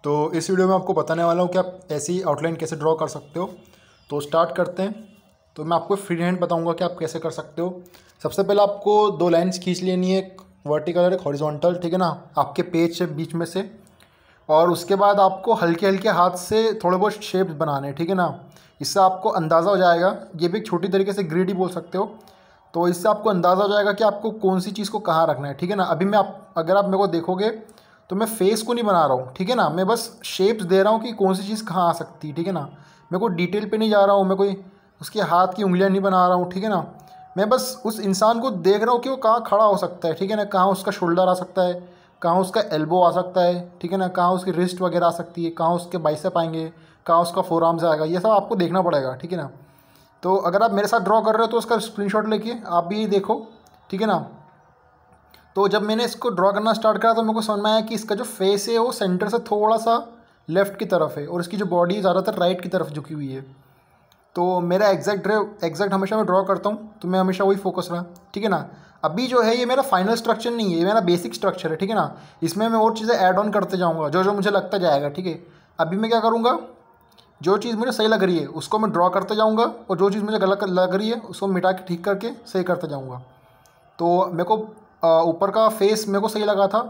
तो इस वीडियो में आपको बताने वाला हूँ कि आप ऐसी आउटलाइन कैसे ड्रॉ कर सकते हो। तो स्टार्ट करते हैं। तो मैं आपको फ्री हैंड बताऊँगा कि आप कैसे कर सकते हो। सबसे पहले आपको दो लाइंस खींच लेनी है, एक वर्टिकल और एक हॉरिजॉन्टल, ठीक है ना, आपके पेज से बीच में से। और उसके बाद आपको हल्के हल्के हाथ से थोड़े बहुत शेप्स बनाने हैं, ठीक है ना। इससे आपको अंदाज़ा हो जाएगा, ये भी एक छोटी तरीके से ग्रिड ही बोल सकते हो। तो इससे आपको अंदाज़ा हो जाएगा कि आपको कौन सी चीज़ को कहाँ रखना है, ठीक है ना। अभी अगर आप मेरे को देखोगे तो मैं फेस को नहीं बना रहा हूँ, ठीक है ना। मैं बस शेप्स दे रहा हूँ कि कौन सी चीज़ कहाँ आ सकती है, ठीक है ना। मैं कोई डिटेल पे नहीं जा रहा हूँ, मैं कोई उसके हाथ की उंगलियाँ नहीं बना रहा हूँ, ठीक है ना। मैं बस उस इंसान को देख रहा हूँ कि वो कहाँ खड़ा हो सकता है, ठीक है ना। कहाँ उसका शोल्डर आ सकता है, कहाँ उसका एल्बो आ सकता है, ठीक है ना। कहाँ उसकी रिस्ट वगैरह आ सकती है, कहाँ उसके बाइसेप आएंगे, कहाँ उसका फोर आर्म्स आएगा, ये सब आपको देखना पड़ेगा, ठीक है ना। तो अगर आप मेरे साथ ड्रॉ कर रहे हो तो उसका स्क्रीनशॉट लेके आप भी देखो, ठीक है ना। तो जब मैंने इसको ड्रॉ करना स्टार्ट करा तो मेरे को समझ में आया कि इसका जो फेस है वो सेंटर से थोड़ा सा लेफ़्ट की तरफ है और इसकी जो बॉडी ज़्यादातर राइट की तरफ झुकी हुई है। तो मेरा एग्जैक्ट हमेशा मैं ड्रॉ करता हूँ तो मैं हमेशा वही फोकस रहा, ठीक है ना। अभी जो है ये मेरा फाइनल स्ट्रक्चर नहीं है, ये मेरा बेसिक स्ट्रक्चर है, ठीक है ना। इसमें मैं और चीज़ें ऐड ऑन करते जाऊँगा जो जो मुझे लगता जाएगा, ठीक है। अभी मैं क्या करूँगा, जो चीज़ मुझे सही लग रही है उसको मैं ड्रॉ करते जाऊँगा और जो चीज़ मुझे गलत लग रही है उसको मिटा के ठीक करके सही करते जाऊँगा। तो मेरे को ऊपर का फेस मेरे को सही लगा था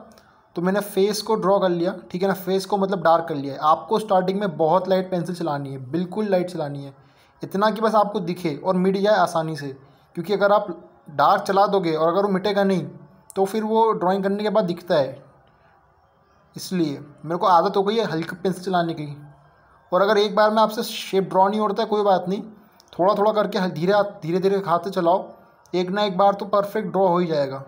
तो मैंने फेस को ड्रॉ कर लिया, ठीक है ना। फेस को मतलब डार्क कर लिया है। आपको स्टार्टिंग में बहुत लाइट पेंसिल चलानी है, बिल्कुल लाइट चलानी है, इतना कि बस आपको दिखे और मिट जाए आसानी से। क्योंकि अगर आप डार्क चला दोगे और अगर वो मिटेगा नहीं तो फिर वो ड्राइंग करने के बाद दिखता है। इसलिए मेरे को आदत हो गई है हल्की पेंसिल चलाने की। और अगर एक बार में आपसे शेप ड्रॉ नहीं होता है कोई बात नहीं, थोड़ा थोड़ा करके धीरे धीरे हाथ से चलाओ, एक ना एक बार तो परफेक्ट ड्रॉ हो ही जाएगा।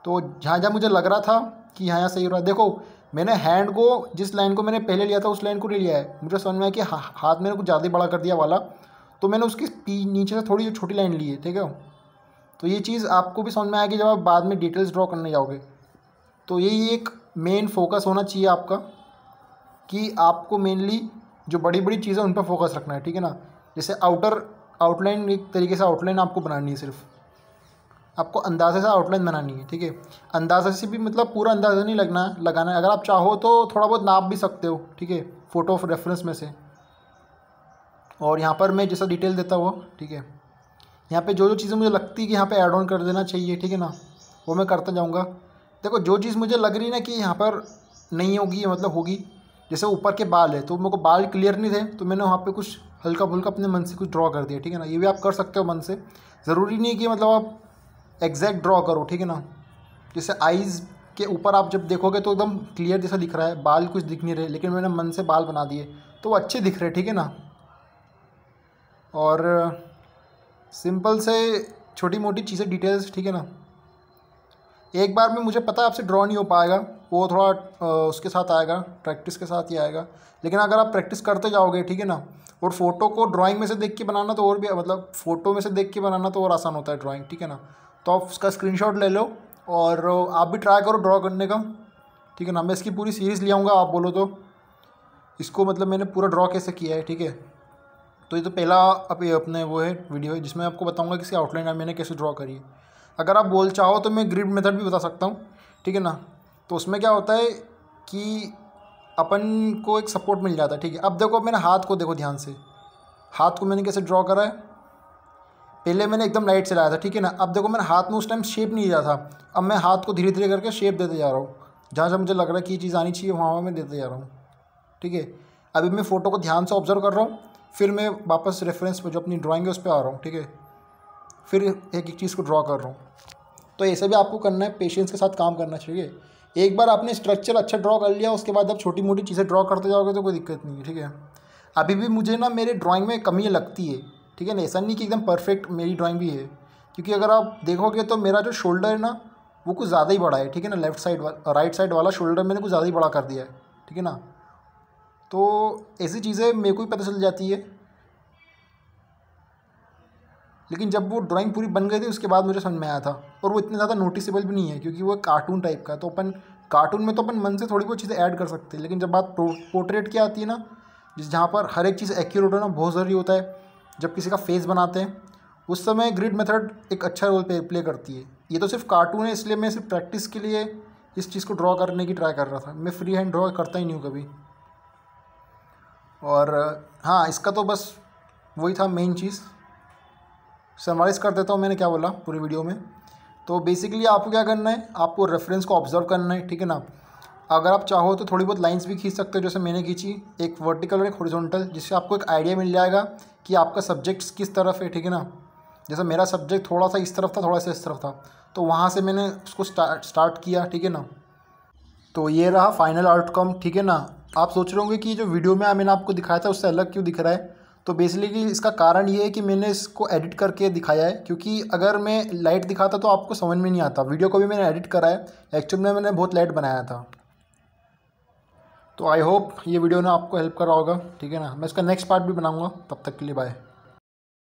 तो जहाँ जहाँ मुझे लग रहा था कि यहाँ यहाँ सही हो रहा है, देखो मैंने हैंड को, जिस लाइन को मैंने पहले लिया था उस लाइन को नहीं लिया है। मुझे समझ में आया कि हाथ मैंने कुछ ज़्यादा ही बड़ा कर दिया वाला, तो मैंने उसकी नीचे से थोड़ी छोटी लाइन ली है, ठीक है। तो ये चीज़ आपको भी समझ में आएगी जब आप बाद में डिटेल्स ड्रॉ करने जाओगे। तो यही एक मेन फोकस होना चाहिए आपका कि आपको मेनली जो बड़ी बड़ी चीज़ें उन पर फोकस रखना है, ठीक है ना। जैसे आउटलाइन, एक तरीके से आउटलाइन आपको बनानी है, सिर्फ आपको अंदाजे से आउटलाइन बनानी है, ठीक है। अंदाजे से भी मतलब पूरा अंदाज़ा नहीं लगाना है। अगर आप चाहो तो थोड़ा बहुत नाप भी सकते हो, ठीक है, फ़ोटो ऑफ रेफरेंस में से। और यहाँ पर मैं जैसा डिटेल देता हुआ, ठीक है, यहाँ पे जो जो चीज़ें मुझे लगती है कि यहाँ पे ऐड ऑन कर देना चाहिए, ठीक है ना, वो मैं करता जाऊँगा। देखो जो चीज़ मुझे लग रही है ना कि यहाँ पर नहीं होगी, मतलब होगी, जैसे ऊपर के बाल है तो मेरे को बाल क्लियर नहीं थे तो मैंने वहाँ पे कुछ हल्का फुल्का अपने मन से कुछ ड्रॉ कर दिया, ठीक है ना। ये भी आप कर सकते हो मन से, ज़रूरी नहीं कि मतलब आप एग्जैक्ट ड्रॉ करो, ठीक है ना। जैसे आइज़ के ऊपर आप जब देखोगे तो एकदम क्लियर जैसा दिख रहा है, बाल कुछ दिख नहीं रहे, लेकिन मैंने मन से बाल बना दिए तो वो अच्छे दिख रहे, ठीक है ना। और सिंपल से छोटी मोटी चीज़ें डिटेल्स, ठीक है ना। एक बार में मुझे पता है आपसे ड्रॉ नहीं हो पाएगा, वो थोड़ा उसके साथ आएगा, प्रैक्टिस के साथ ही आएगा। लेकिन अगर आप प्रैक्टिस करते जाओगे, ठीक है ना, और फ़ोटो को ड्राइंग में से देख के बनाना तो और भी, मतलब फ़ोटो में से देख के बनाना तो और आसान होता है ड्राइंग, ठीक है ना। तो आप उसका स्क्रीनशॉट ले लो और आप भी ट्राई करो ड्रॉ करने का, ठीक है ना। मैं इसकी पूरी सीरीज़ ले आऊँगा, आप बोलो तो इसको, मतलब मैंने पूरा ड्रॉ कैसे किया है, ठीक है। तो ये तो पहला अपने वो है वीडियो है जिसमें आपको बताऊँगा कि इसकी आउटलाइन मैंने कैसे ड्रॉ करी है। अगर आप बोल चाहो तो मैं ग्रिड मेथड भी बता सकता हूँ, ठीक है ना। तो उसमें क्या होता है कि अपन को एक सपोर्ट मिल जाता है, ठीक है। अब देखो मैंने हाथ को देखो ध्यान से, हाथ को मैंने कैसे ड्रॉ करा है। पहले मैंने एकदम लाइट चलाया था, ठीक है ना। अब देखो मैंने हाथ में उस टाइम शेप नहीं दिया था, अब मैं हाथ को धीरे धीरे करके शेप देते जा रहा हूँ। जहाँ जहाँ मुझे लग रहा है कि ये चीज़ आनी चाहिए वहाँ वहाँ मैं देते जा रहा हूँ, ठीक है। अभी मैं फ़ोटो को ध्यान से ऑब्जर्व कर रहा हूँ, फिर मैं वापस रेफरेंस पर जो अपनी ड्राइंग है उस पर आ रहा हूँ, ठीक है। फिर एक एक चीज़ को ड्रॉ कर रहा हूँ। तो ऐसे भी आपको करना है, पेशेंस के साथ काम करना चाहिए। एक बार आपने स्ट्रक्चर अच्छा ड्रॉ कर लिया, उसके बाद आप छोटी मोटी चीज़ें ड्रॉ करते जाओगे तो कोई दिक्कत नहीं है, ठीक है। अभी भी मुझे ना मेरे ड्राइंग में कमी लगती है, ठीक है ना। ऐसा नहीं कि एकदम परफेक्ट मेरी ड्राइंग भी है, क्योंकि अगर आप देखोगे तो मेरा जो शोल्डर है ना वो कुछ ज़्यादा ही बड़ा है, ठीक है ना। लेफ्ट साइड वाला, राइट साइड वाला शोल्डर मैंने कुछ ज़्यादा ही बड़ा कर दिया है, ठीक है ना। तो ऐसी चीज़ें मेरे को ही पता चल जाती है। लेकिन जब वो ड्राइंग पूरी बन गई थी उसके बाद मुझे समझ में आया था, और वो इतने ज़्यादा नोटिसेबल भी नहीं है क्योंकि वो कार्टून टाइप का। तो अपन कार्टून में तो अपन मन से थोड़ी बहुत चीज़ें ऐड कर सकते हैं, लेकिन जब बात पोर्ट्रेट की आती है ना, जहाँ पर हर एक चीज़ एक्यूरेट होना बहुत ज़रूरी होता है, जब किसी का फेस बनाते हैं उस समय ग्रिड मेथड एक अच्छा रोल प्ले करती है। ये तो सिर्फ कार्टून है, इसलिए मैं सिर्फ प्रैक्टिस के लिए इस चीज़ को ड्रॉ करने की ट्राई कर रहा था। मैं फ्री हैंड ड्रॉ करता ही नहीं हूँ कभी। और हाँ, इसका तो बस वही था मेन चीज़। समराइज़ कर देता हूँ मैंने क्या बोला पूरी वीडियो में। तो बेसिकली आपको क्या करना है, आपको रेफरेंस को ऑब्जर्व करना है, ठीक है ना। अगर आप चाहो तो थोड़ी बहुत लाइंस भी खींच सकते हो, जैसे मैंने खींची, एक वर्टिकल और एक हॉरिजॉन्टल, जिससे आपको एक आइडिया मिल जाएगा कि आपका सब्जेक्ट किस तरफ है, ठीक है ना। जैसे मेरा सब्जेक्ट थोड़ा सा इस तरफ था, थोड़ा सा इस तरफ था, तो वहाँ से मैंने उसको स्टार्ट किया, ठीक है ना। तो ये रहा फाइनल आउटकम, ठीक है ना। आप सोच रहे होंगे कि जो वीडियो में मैंने आपको दिखाया था उससे अलग क्यों दिख रहा है। तो बेसिकली इसका कारण ये है कि मैंने इसको एडिट करके दिखाया है, क्योंकि अगर मैं लाइट दिखाता तो आपको समझ में नहीं आता। वीडियो को भी मैंने एडिट करा है, एक्चुअली में मैंने बहुत लाइट बनाया था। तो आई होप ये वीडियो ने आपको हेल्प करा होगा, ठीक है ना। मैं इसका नेक्स्ट पार्ट भी बनाऊंगा, तब तक के लिए बाय।